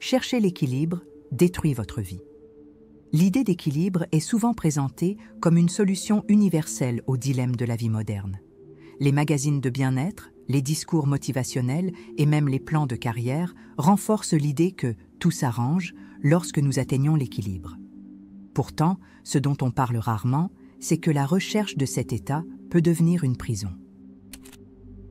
chercher l'équilibre détruit votre vie. L'idée d'équilibre est souvent présentée comme une solution universelle au dilemme de la vie moderne. Les magazines de bien-être, les discours motivationnels et même les plans de carrière renforcent l'idée que tout s'arrange lorsque nous atteignons l'équilibre. Pourtant, ce dont on parle rarement, c'est que la recherche de cet état peut devenir une prison.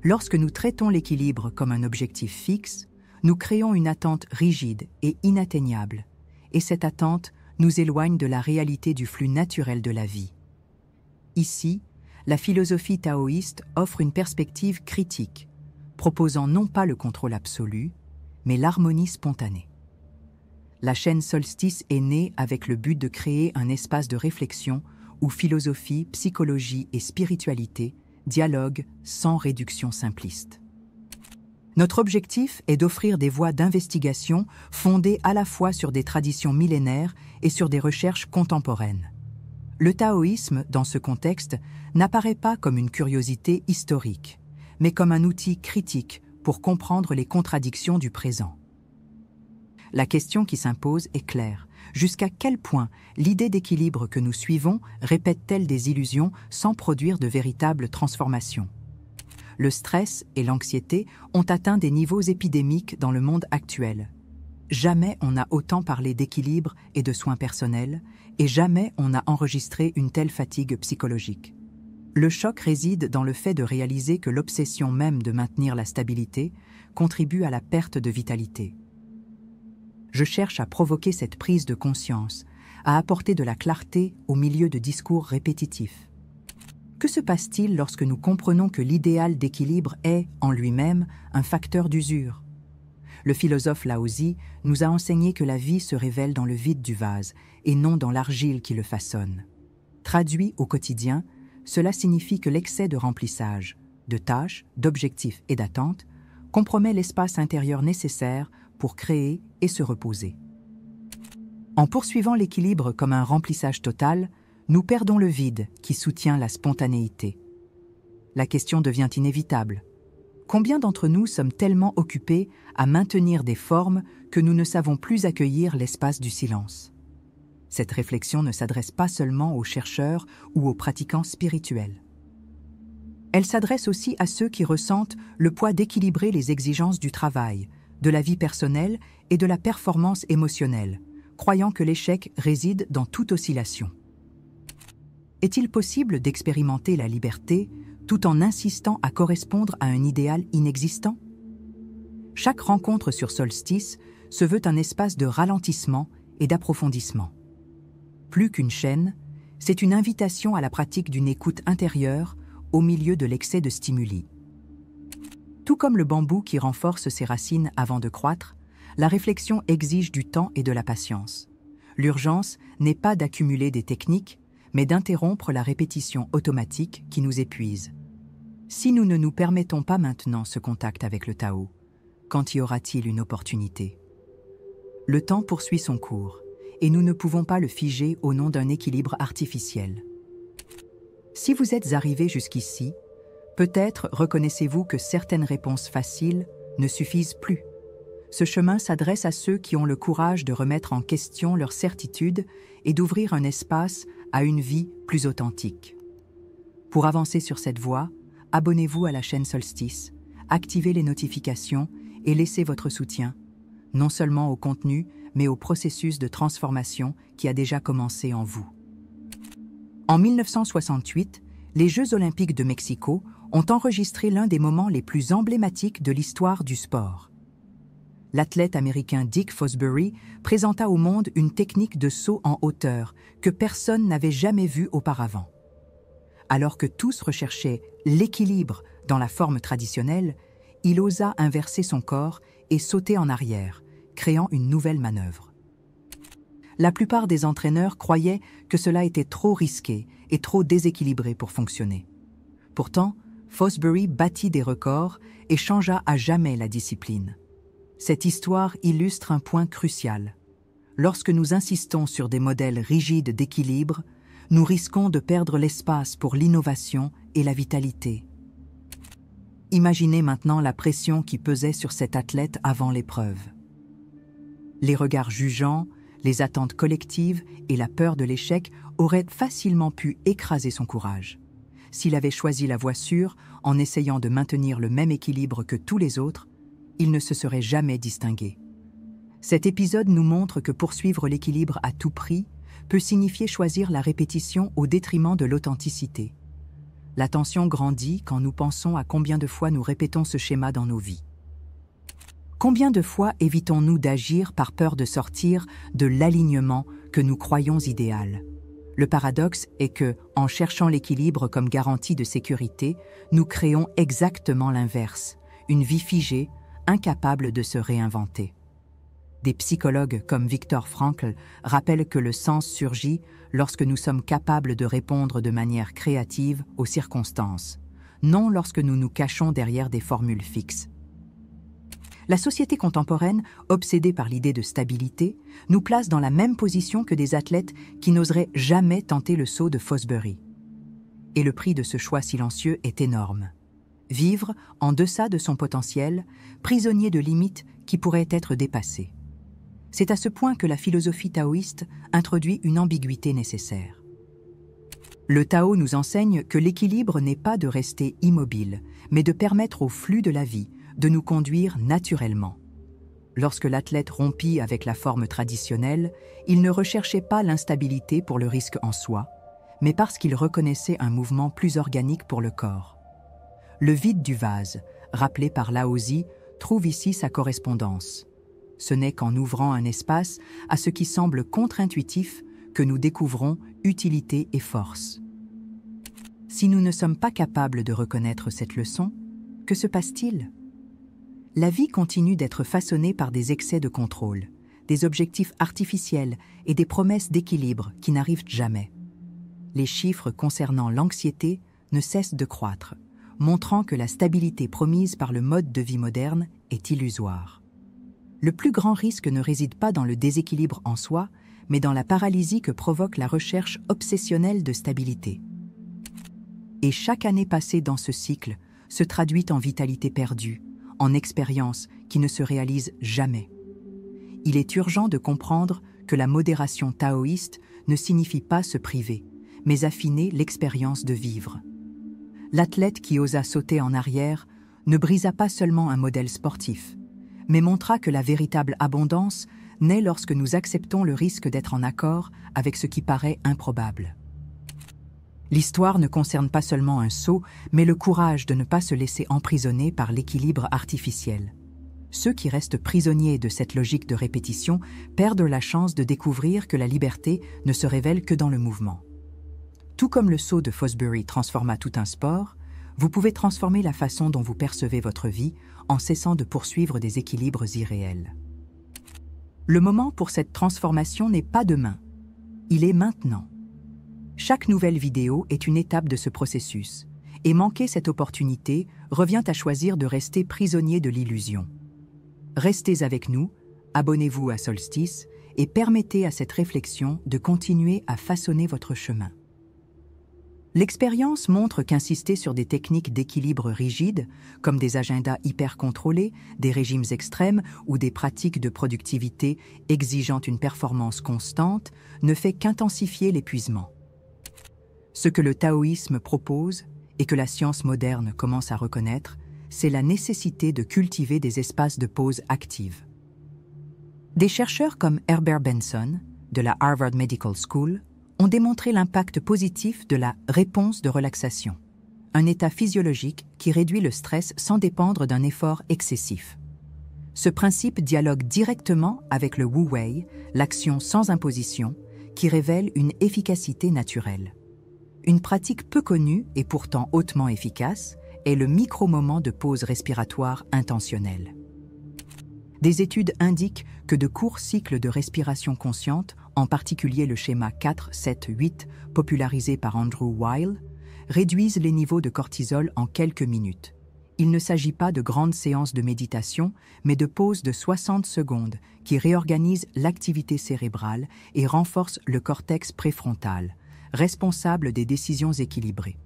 Lorsque nous traitons l'équilibre comme un objectif fixe, nous créons une attente rigide et inatteignable, et cette attente nous éloigne de la réalité du flux naturel de la vie. Ici, la philosophie taoïste offre une perspective critique, proposant non pas le contrôle absolu, mais l'harmonie spontanée. La chaîne Solstice est née avec le but de créer un espace de réflexion où philosophie, psychologie et spiritualité dialoguent sans réduction simpliste. Notre objectif est d'offrir des voies d'investigation fondées à la fois sur des traditions millénaires et sur des recherches contemporaines. Le taoïsme, dans ce contexte, n'apparaît pas comme une curiosité historique, mais comme un outil critique pour comprendre les contradictions du présent. La question qui s'impose est claire. Jusqu'à quel point l'idée d'équilibre que nous suivons répète-t-elle des illusions sans produire de véritables transformations ? Le stress et l'anxiété ont atteint des niveaux épidémiques dans le monde actuel. Jamais on n'a autant parlé d'équilibre et de soins personnels, et jamais on n'a enregistré une telle fatigue psychologique. Le choc réside dans le fait de réaliser que l'obsession même de maintenir la stabilité contribue à la perte de vitalité. Je cherche à provoquer cette prise de conscience, à apporter de la clarté au milieu de discours répétitifs. Que se passe-t-il lorsque nous comprenons que l'idéal d'équilibre est, en lui-même, un facteur d'usure ? Le philosophe Laozi nous a enseigné que la vie se révèle dans le vide du vase et non dans l'argile qui le façonne. Traduit au quotidien, cela signifie que l'excès de remplissage, de tâches, d'objectifs et d'attentes compromet l'espace intérieur nécessaire pour créer et se reposer. En poursuivant l'équilibre comme un remplissage total, nous perdons le vide qui soutient la spontanéité. La question devient inévitable. Combien d'entre nous sommes tellement occupés à maintenir des formes que nous ne savons plus accueillir l'espace du silence ? Cette réflexion ne s'adresse pas seulement aux chercheurs ou aux pratiquants spirituels. Elle s'adresse aussi à ceux qui ressentent le poids d'équilibrer les exigences du travail, de la vie personnelle et de la performance émotionnelle, croyant que l'échec réside dans toute oscillation. Est-il possible d'expérimenter la liberté tout en insistant à correspondre à un idéal inexistant ? Chaque rencontre sur Solstice se veut un espace de ralentissement et d'approfondissement. Plus qu'une chaîne, c'est une invitation à la pratique d'une écoute intérieure au milieu de l'excès de stimuli. Tout comme le bambou qui renforce ses racines avant de croître, la réflexion exige du temps et de la patience. L'urgence n'est pas d'accumuler des techniques, mais d'interrompre la répétition automatique qui nous épuise. Si nous ne nous permettons pas maintenant ce contact avec le Tao, quand y aura-t-il une opportunité ? Le temps poursuit son cours, et nous ne pouvons pas le figer au nom d'un équilibre artificiel. Si vous êtes arrivé jusqu'ici, peut-être reconnaissez-vous que certaines réponses faciles ne suffisent plus. Ce chemin s'adresse à ceux qui ont le courage de remettre en question leurs certitudes et d'ouvrir un espace à une vie plus authentique. Pour avancer sur cette voie, abonnez-vous à la chaîne Solstice, activez les notifications et laissez votre soutien, non seulement au contenu, mais au processus de transformation qui a déjà commencé en vous. En 1968, les Jeux olympiques de Mexico ont enregistré l'un des moments les plus emblématiques de l'histoire du sport. L'athlète américain Dick Fosbury présenta au monde une technique de saut en hauteur que personne n'avait jamais vue auparavant. Alors que tous recherchaient l'équilibre dans la forme traditionnelle, il osa inverser son corps et sauter en arrière, créant une nouvelle manœuvre. La plupart des entraîneurs croyaient que cela était trop risqué et trop déséquilibré pour fonctionner. Pourtant, Fosbury battit des records et changea à jamais la discipline. Cette histoire illustre un point crucial. Lorsque nous insistons sur des modèles rigides d'équilibre, nous risquons de perdre l'espace pour l'innovation et la vitalité. Imaginez maintenant la pression qui pesait sur cet athlète avant l'épreuve. Les regards jugeants, les attentes collectives et la peur de l'échec auraient facilement pu écraser son courage. S'il avait choisi la voie sûre, en essayant de maintenir le même équilibre que tous les autres, il ne se serait jamais distingué. Cet épisode nous montre que poursuivre l'équilibre à tout prix peut signifier choisir la répétition au détriment de l'authenticité. La tension grandit quand nous pensons à combien de fois nous répétons ce schéma dans nos vies. Combien de fois évitons-nous d'agir par peur de sortir de l'alignement que nous croyons idéal? Le paradoxe est que, en cherchant l'équilibre comme garantie de sécurité, nous créons exactement l'inverse, une vie figée, incapable de se réinventer. Des psychologues comme Viktor Frankl rappellent que le sens surgit lorsque nous sommes capables de répondre de manière créative aux circonstances, non lorsque nous nous cachons derrière des formules fixes. La société contemporaine, obsédée par l'idée de stabilité, nous place dans la même position que des athlètes qui n'oseraient jamais tenter le saut de Fosbury. Et le prix de ce choix silencieux est énorme. Vivre en deçà de son potentiel, prisonnier de limites qui pourraient être dépassées. C'est à ce point que la philosophie taoïste introduit une ambiguïté nécessaire. Le Tao nous enseigne que l'équilibre n'est pas de rester immobile, mais de permettre au flux de la vie de nous conduire naturellement. Lorsque l'athlète rompit avec la forme traditionnelle, il ne recherchait pas l'instabilité pour le risque en soi, mais parce qu'il reconnaissait un mouvement plus organique pour le corps. Le vide du vase, rappelé par Laozi, trouve ici sa correspondance. Ce n'est qu'en ouvrant un espace à ce qui semble contre-intuitif que nous découvrons utilité et force. Si nous ne sommes pas capables de reconnaître cette leçon, que se passe-t-il? La vie continue d'être façonnée par des excès de contrôle, des objectifs artificiels et des promesses d'équilibre qui n'arrivent jamais. Les chiffres concernant l'anxiété ne cessent de croître, montrant que la stabilité promise par le mode de vie moderne est illusoire. Le plus grand risque ne réside pas dans le déséquilibre en soi, mais dans la paralysie que provoque la recherche obsessionnelle de stabilité. Et chaque année passée dans ce cycle se traduit en vitalité perdue, en expériences qui ne se réalisent jamais. Il est urgent de comprendre que la modération taoïste ne signifie pas se priver, mais affiner l'expérience de vivre. L'athlète qui osa sauter en arrière ne brisa pas seulement un modèle sportif, mais montra que la véritable abondance naît lorsque nous acceptons le risque d'être en accord avec ce qui paraît improbable. L'histoire ne concerne pas seulement un saut, mais le courage de ne pas se laisser emprisonner par l'équilibre artificiel. Ceux qui restent prisonniers de cette logique de répétition perdent la chance de découvrir que la liberté ne se révèle que dans le mouvement. Tout comme le saut de Fosbury transforma tout un sport, vous pouvez transformer la façon dont vous percevez votre vie en cessant de poursuivre des équilibres irréels. Le moment pour cette transformation n'est pas demain, il est maintenant. Chaque nouvelle vidéo est une étape de ce processus, et manquer cette opportunité revient à choisir de rester prisonnier de l'illusion. Restez avec nous, abonnez-vous à Solstice et permettez à cette réflexion de continuer à façonner votre chemin. L'expérience montre qu'insister sur des techniques d'équilibre rigides, comme des agendas hyper contrôlés, des régimes extrêmes ou des pratiques de productivité exigeant une performance constante, ne fait qu'intensifier l'épuisement. Ce que le taoïsme propose, et que la science moderne commence à reconnaître, c'est la nécessité de cultiver des espaces de pause active. Des chercheurs comme Herbert Benson, de la Harvard Medical School, ont démontré l'impact positif de la réponse de relaxation, un état physiologique qui réduit le stress sans dépendre d'un effort excessif. Ce principe dialogue directement avec le Wu Wei, l'action sans imposition, qui révèle une efficacité naturelle. Une pratique peu connue et pourtant hautement efficace est le micro-moment de pause respiratoire intentionnelle. Des études indiquent que de courts cycles de respiration consciente, en particulier le schéma 4-7-8 popularisé par Andrew Weil, réduisent les niveaux de cortisol en quelques minutes. Il ne s'agit pas de grandes séances de méditation, mais de pauses de 60 secondes qui réorganisent l'activité cérébrale et renforcent le cortex préfrontal, responsable des décisions équilibrées.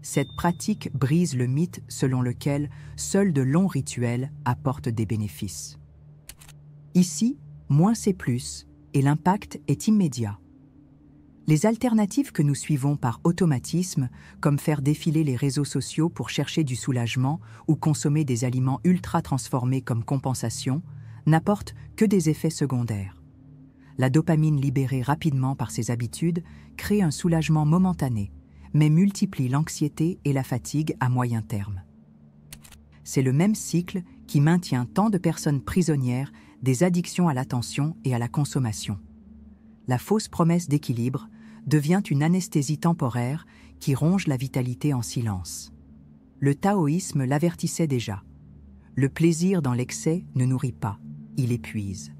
Cette pratique brise le mythe selon lequel seuls de longs rituels apportent des bénéfices. Ici, moins c'est plus, et l'impact est immédiat. Les alternatives que nous suivons par automatisme, comme faire défiler les réseaux sociaux pour chercher du soulagement ou consommer des aliments ultra transformés comme compensation, n'apportent que des effets secondaires. La dopamine libérée rapidement par ces habitudes crée un soulagement momentané, mais multiplie l'anxiété et la fatigue à moyen terme. C'est le même cycle qui maintient tant de personnes prisonnières des addictions à l'attention et à la consommation. La fausse promesse d'équilibre devient une anesthésie temporaire qui ronge la vitalité en silence. Le taoïsme l'avertissait déjà. Le plaisir dans l'excès ne nourrit pas, il épuise.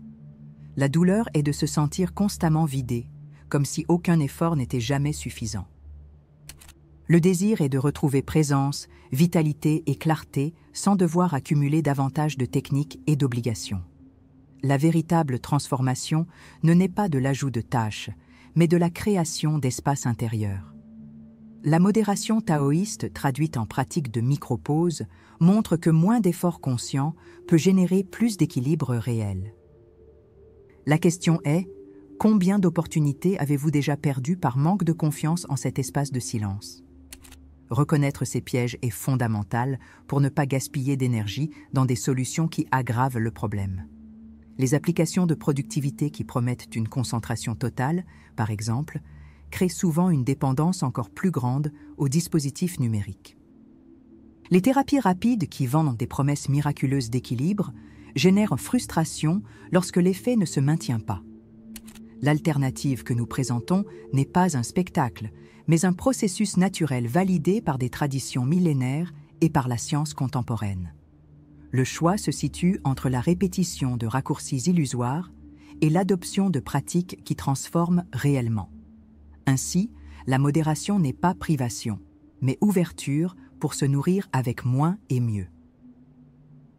La douleur est de se sentir constamment vidé, comme si aucun effort n'était jamais suffisant. Le désir est de retrouver présence, vitalité et clarté sans devoir accumuler davantage de techniques et d'obligations. La véritable transformation ne naît pas de l'ajout de tâches, mais de la création d'espaces intérieurs. La modération taoïste, traduite en pratique de micro-pauses, montre que moins d'efforts conscients peut générer plus d'équilibre réel. La question est, combien d'opportunités avez-vous déjà perdues par manque de confiance en cet espace de silence ? Reconnaître ces pièges est fondamental pour ne pas gaspiller d'énergie dans des solutions qui aggravent le problème. Les applications de productivité qui promettent une concentration totale, par exemple, créent souvent une dépendance encore plus grande aux dispositifs numériques. Les thérapies rapides qui vendent des promesses miraculeuses d'équilibre génèrent frustration lorsque l'effet ne se maintient pas. L'alternative que nous présentons n'est pas un spectacle, mais un processus naturel validé par des traditions millénaires et par la science contemporaine. Le choix se situe entre la répétition de raccourcis illusoires et l'adoption de pratiques qui transforment réellement. Ainsi, la modération n'est pas privation, mais ouverture pour se nourrir avec moins et mieux.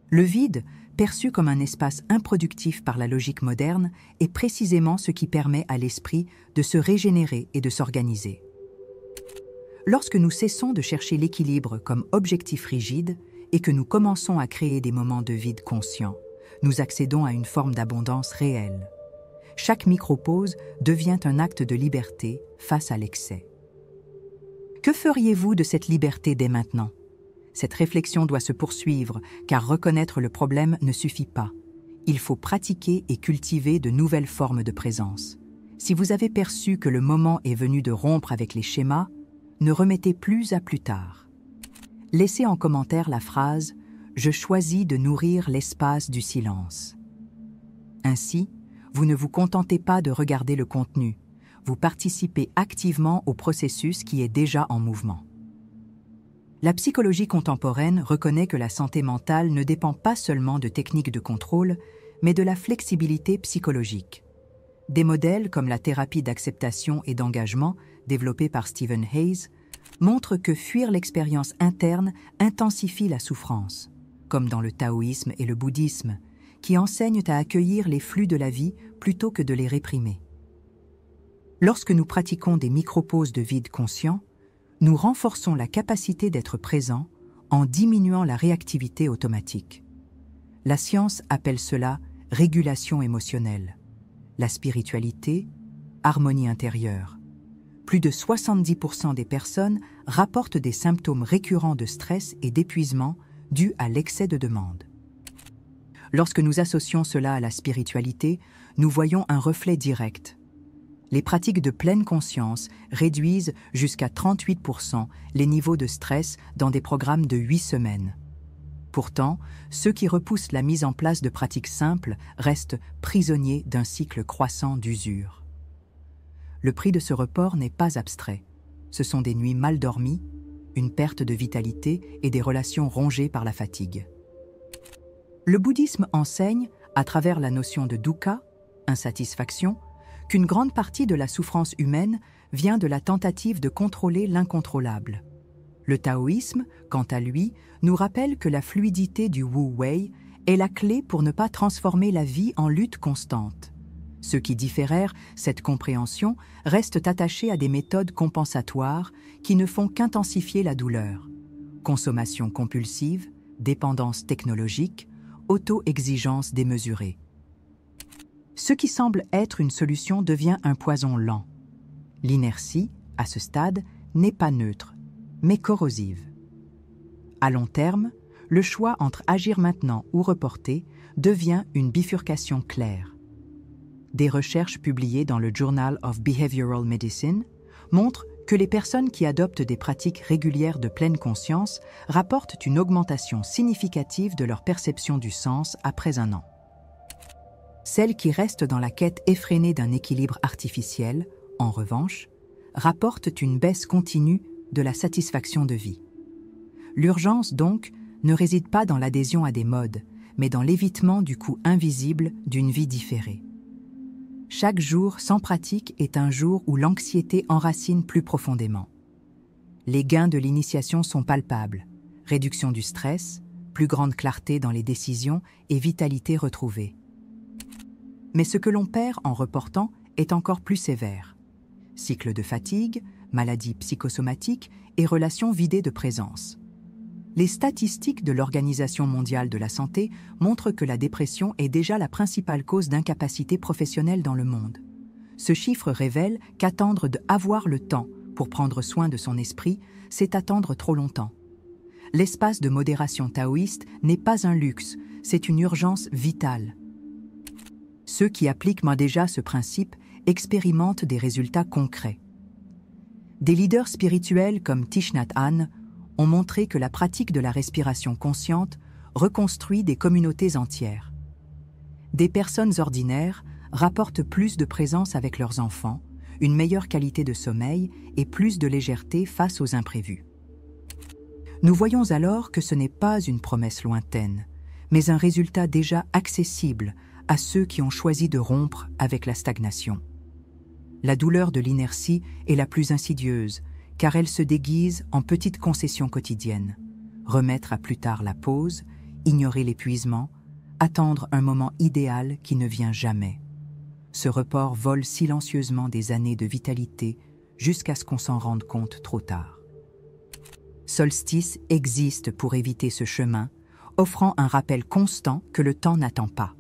Le vide, perçu comme un espace improductif par la logique moderne, est précisément ce qui permet à l'esprit de se régénérer et de s'organiser. Lorsque nous cessons de chercher l'équilibre comme objectif rigide et que nous commençons à créer des moments de vide conscients, nous accédons à une forme d'abondance réelle. Chaque micro-pause devient un acte de liberté face à l'excès. Que feriez-vous de cette liberté dès maintenant ? Cette réflexion doit se poursuivre, car reconnaître le problème ne suffit pas. Il faut pratiquer et cultiver de nouvelles formes de présence. Si vous avez perçu que le moment est venu de rompre avec les schémas, ne remettez plus à plus tard. Laissez en commentaire la phrase « Je choisis de nourrir l'espace du silence ». Ainsi, vous ne vous contentez pas de regarder le contenu, vous participez activement au processus qui est déjà en mouvement. La psychologie contemporaine reconnaît que la santé mentale ne dépend pas seulement de techniques de contrôle, mais de la flexibilité psychologique. Des modèles comme la thérapie d'acceptation et d'engagement, développée par Stephen Hayes, montrent que fuir l'expérience interne intensifie la souffrance, comme dans le taoïsme et le bouddhisme, qui enseignent à accueillir les flux de la vie plutôt que de les réprimer. Lorsque nous pratiquons des micro-pauses de vide conscient, nous renforçons la capacité d'être présent en diminuant la réactivité automatique. La science appelle cela régulation émotionnelle. La spiritualité, harmonie intérieure. Plus de 70% des personnes rapportent des symptômes récurrents de stress et d'épuisement dus à l'excès de demande. Lorsque nous associons cela à la spiritualité, nous voyons un reflet direct. Les pratiques de pleine conscience réduisent jusqu'à 38% les niveaux de stress dans des programmes de 8 semaines. Pourtant, ceux qui repoussent la mise en place de pratiques simples restent prisonniers d'un cycle croissant d'usure. Le prix de ce report n'est pas abstrait. Ce sont des nuits mal dormies, une perte de vitalité et des relations rongées par la fatigue. Le bouddhisme enseigne, à travers la notion de dukkha, insatisfaction, qu'une grande partie de la souffrance humaine vient de la tentative de contrôler l'incontrôlable. Le taoïsme, quant à lui, nous rappelle que la fluidité du wu-wei est la clé pour ne pas transformer la vie en lutte constante. Ceux qui différèrent cette compréhension restent attachés à des méthodes compensatoires qui ne font qu'intensifier la douleur. Consommation compulsive, dépendance technologique, auto-exigence démesurée. Ce qui semble être une solution devient un poison lent. L'inertie, à ce stade, n'est pas neutre, mais corrosive. À long terme, le choix entre agir maintenant ou reporter devient une bifurcation claire. Des recherches publiées dans le Journal of Behavioral Medicine montrent que les personnes qui adoptent des pratiques régulières de pleine conscience rapportent une augmentation significative de leur perception du sens après un an. Celles qui restent dans la quête effrénée d'un équilibre artificiel, en revanche, rapportent une baisse continue de la satisfaction de vie. L'urgence, donc, ne réside pas dans l'adhésion à des modes, mais dans l'évitement du coût invisible d'une vie différée. Chaque jour sans pratique est un jour où l'anxiété enracine plus profondément. Les gains de l'initiation sont palpables, réduction du stress, plus grande clarté dans les décisions et vitalité retrouvée. Mais ce que l'on perd en reportant est encore plus sévère. Cycle de fatigue, maladies psychosomatiques et relations vidées de présence. Les statistiques de l'Organisation mondiale de la santé montrent que la dépression est déjà la principale cause d'incapacité professionnelle dans le monde. Ce chiffre révèle qu'attendre d'avoir le temps pour prendre soin de son esprit, c'est attendre trop longtemps. L'espace de modération taoïste n'est pas un luxe, c'est une urgence vitale. Ceux qui appliquent déjà ce principe expérimentent des résultats concrets. Des leaders spirituels comme Thich Nhat Hanh ont montré que la pratique de la respiration consciente reconstruit des communautés entières. Des personnes ordinaires rapportent plus de présence avec leurs enfants, une meilleure qualité de sommeil et plus de légèreté face aux imprévus. Nous voyons alors que ce n'est pas une promesse lointaine, mais un résultat déjà accessible à ceux qui ont choisi de rompre avec la stagnation. La douleur de l'inertie est la plus insidieuse, car elle se déguise en petites concessions quotidiennes. Remettre à plus tard la pause, ignorer l'épuisement, attendre un moment idéal qui ne vient jamais. Ce report vole silencieusement des années de vitalité jusqu'à ce qu'on s'en rende compte trop tard. Solstice existe pour éviter ce chemin, offrant un rappel constant que le temps n'attend pas.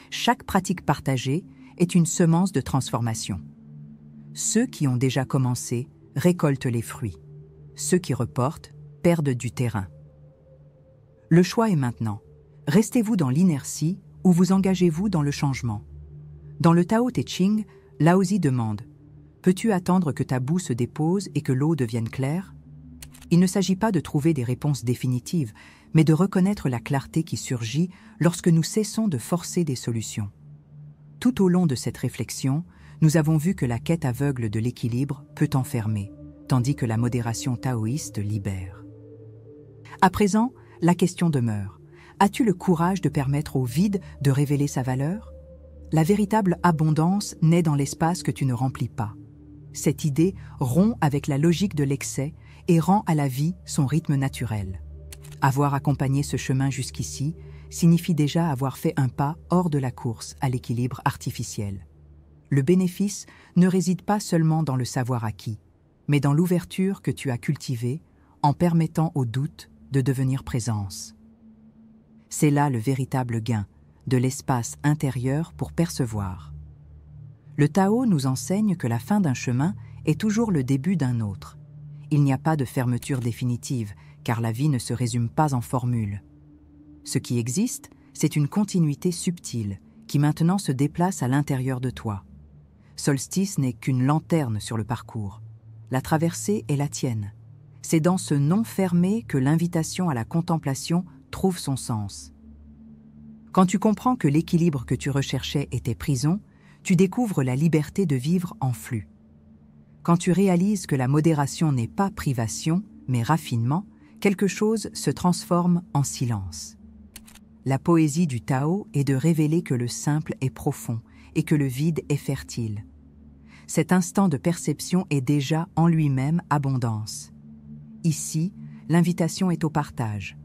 Chaque pratique partagée est une semence de transformation. Ceux qui ont déjà commencé récoltent les fruits. Ceux qui reportent perdent du terrain. Le choix est maintenant. Restez-vous dans l'inertie ou vous engagez-vous dans le changement? Dans le Tao Te Ching, Laozi demande « Peux-tu attendre que ta boue se dépose et que l'eau devienne claire ?» Il ne s'agit pas de trouver des réponses définitives, mais de reconnaître la clarté qui surgit lorsque nous cessons de forcer des solutions. Tout au long de cette réflexion, nous avons vu que la quête aveugle de l'équilibre peut enfermer, tandis que la modération taoïste libère. À présent, la question demeure. As-tu le courage de permettre au vide de révéler sa valeur? La véritable abondance naît dans l'espace que tu ne remplis pas. Cette idée rompt avec la logique de l'excès et rend à la vie son rythme naturel. Avoir accompagné ce chemin jusqu'ici signifie déjà avoir fait un pas hors de la course à l'équilibre artificiel. Le bénéfice ne réside pas seulement dans le savoir acquis, mais dans l'ouverture que tu as cultivée en permettant au doute de devenir présence. C'est là le véritable gain, de l'espace intérieur pour percevoir. Le Tao nous enseigne que la fin d'un chemin est toujours le début d'un autre. Il n'y a pas de fermeture définitive, car la vie ne se résume pas en formules. Ce qui existe, c'est une continuité subtile, qui maintenant se déplace à l'intérieur de toi. Solstice n'est qu'une lanterne sur le parcours. La traversée est la tienne. C'est dans ce non fermé que l'invitation à la contemplation trouve son sens. Quand tu comprends que l'équilibre que tu recherchais était prison, tu découvres la liberté de vivre en flux. Quand tu réalises que la modération n'est pas privation, mais raffinement, quelque chose se transforme en silence. La poésie du Tao est de révéler que le simple est profond et que le vide est fertile. Cet instant de perception est déjà en lui-même abondance. Ici, l'invitation est au partage.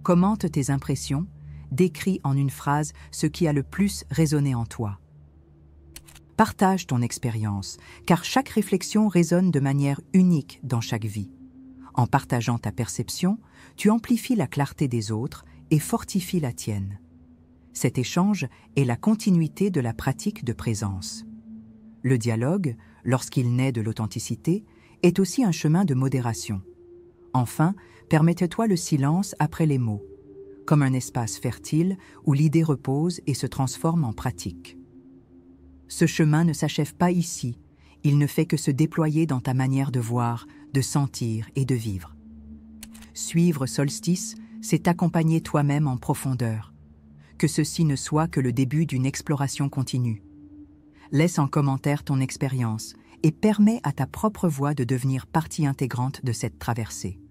Commente tes impressions, décris en une phrase ce qui a le plus résonné en toi. Partage ton expérience, car chaque réflexion résonne de manière unique dans chaque vie. En partageant ta perception, tu amplifies la clarté des autres et fortifies la tienne. Cet échange est la continuité de la pratique de présence. Le dialogue, lorsqu'il naît de l'authenticité, est aussi un chemin de modération. Enfin, permette-toi le silence après les mots, comme un espace fertile où l'idée repose et se transforme en pratique. Ce chemin ne s'achève pas ici, il ne fait que se déployer dans ta manière de voir, de sentir et de vivre. Suivre Solstice, c'est t'accompagner toi-même en profondeur. Que ceci ne soit que le début d'une exploration continue. Laisse en commentaire ton expérience et permets à ta propre voix de devenir partie intégrante de cette traversée.